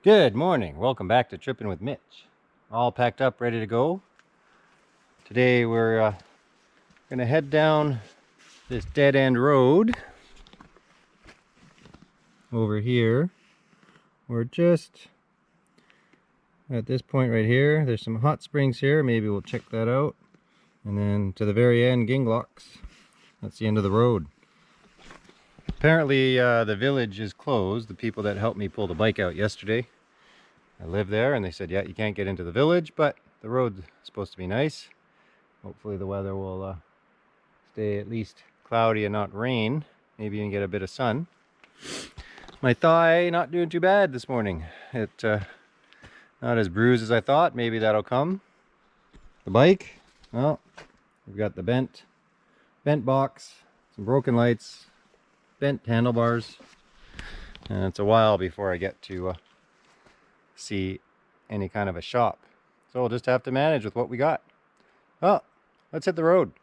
Good morning. Welcome back to Tripping with Mitch. All packed up, ready to go. Today we're going to head down this dead-end road over here. We're just at this point right here. There's some hot springs here. Maybe we'll check that out. And then to the very end, Ginglocks. That's the end of the road. Apparently the village is closed. The people that helped me pull the bike out yesterday, I live there, and they said, yeah, you can't get into the village, but the road's supposed to be nice. Hopefully the weather will stay at least cloudy and not rain. Maybe even get a bit of sun. My thigh not doing too bad this morning. It not as bruised as I thought. Maybe that'll come. The bike, well, we've got the bent box, some broken lights, bent handlebars, and it's a while before I get to see any kind of a shop. So we'll just have to manage with what we got. Well, let's hit the road.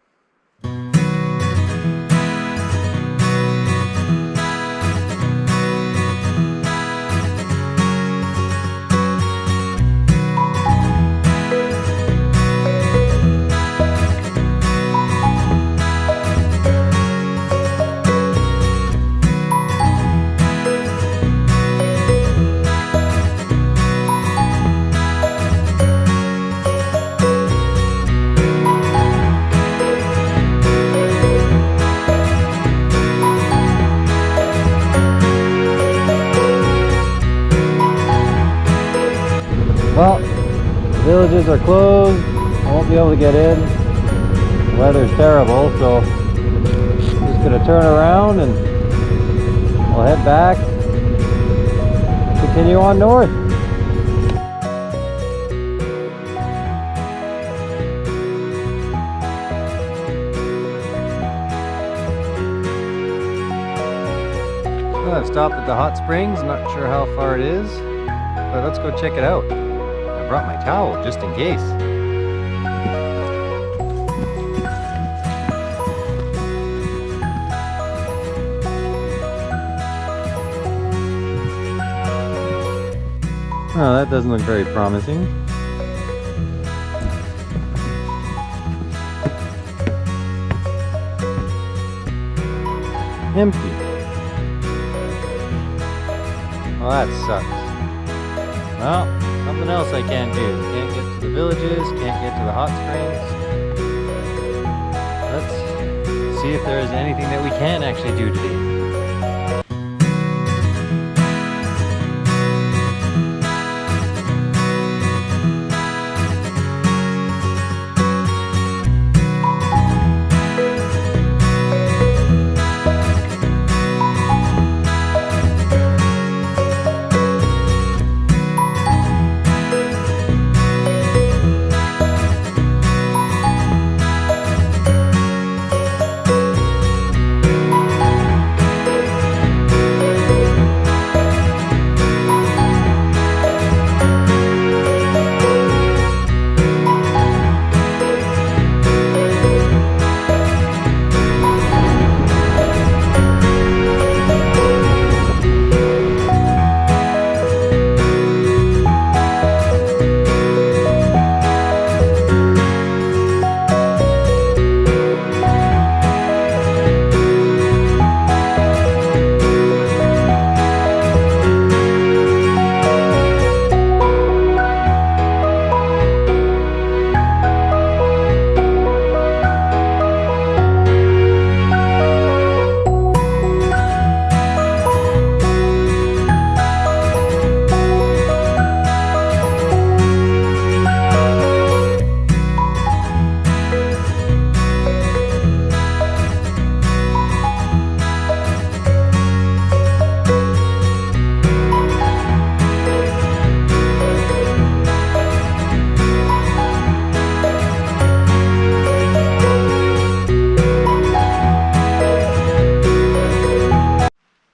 Well, the villages are closed. I won't be able to get in. The weather's terrible, so I'm just going to turn around and we'll head back, continue on north. Well, I've stopped at the hot springs. Not sure how far it is, but let's go check it out. I brought my towel just in case. Oh, that doesn't look very promising. Empty. Well, that sucks. Well, something else I can't do. Can't get to the villages, can't get to the hot springs. Let's see if there is anything that we can actually do today.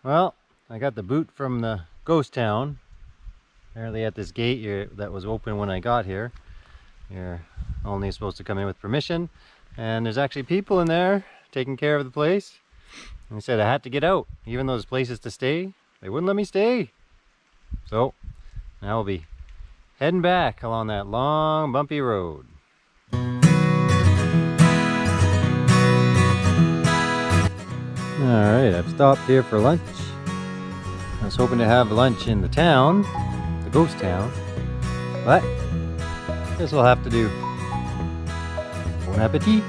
Well, I got the boot from the ghost town. Apparently at this gate here that was open when I got here, you're only supposed to come in with permission, and there's actually people in there taking care of the place. And they said I had to get out, even though there's places to stay. They wouldn't let me stay. So Now we'll be heading back along that long, bumpy road. Alright, I've stopped here for lunch. I was hoping to have lunch in the town, the ghost town, but this will have to do. Bon appetit!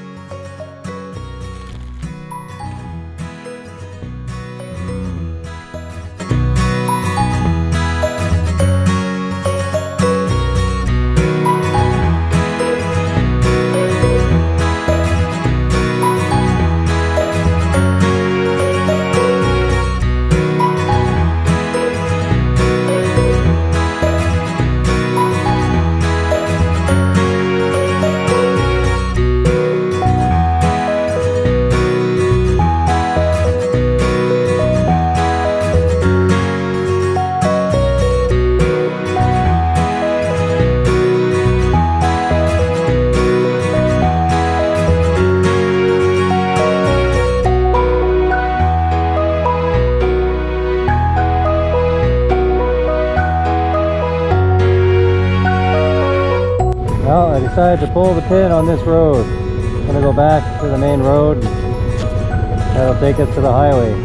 Well, I decided to pull the pin on this road. I'm going to go back to the main road. That'll take us to the highway.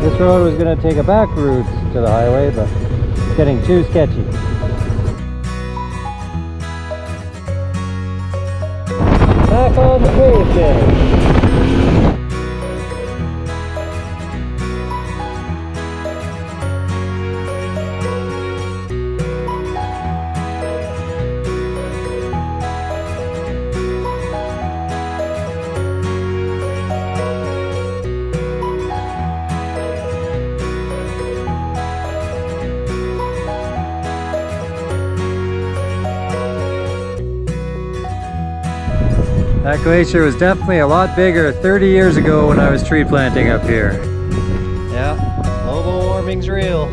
This road was going to take a back route to the highway, but it's getting too sketchy. Back on the paved then. That glacier was definitely a lot bigger 30 years ago when I was tree planting up here. Yeah, global warming's real.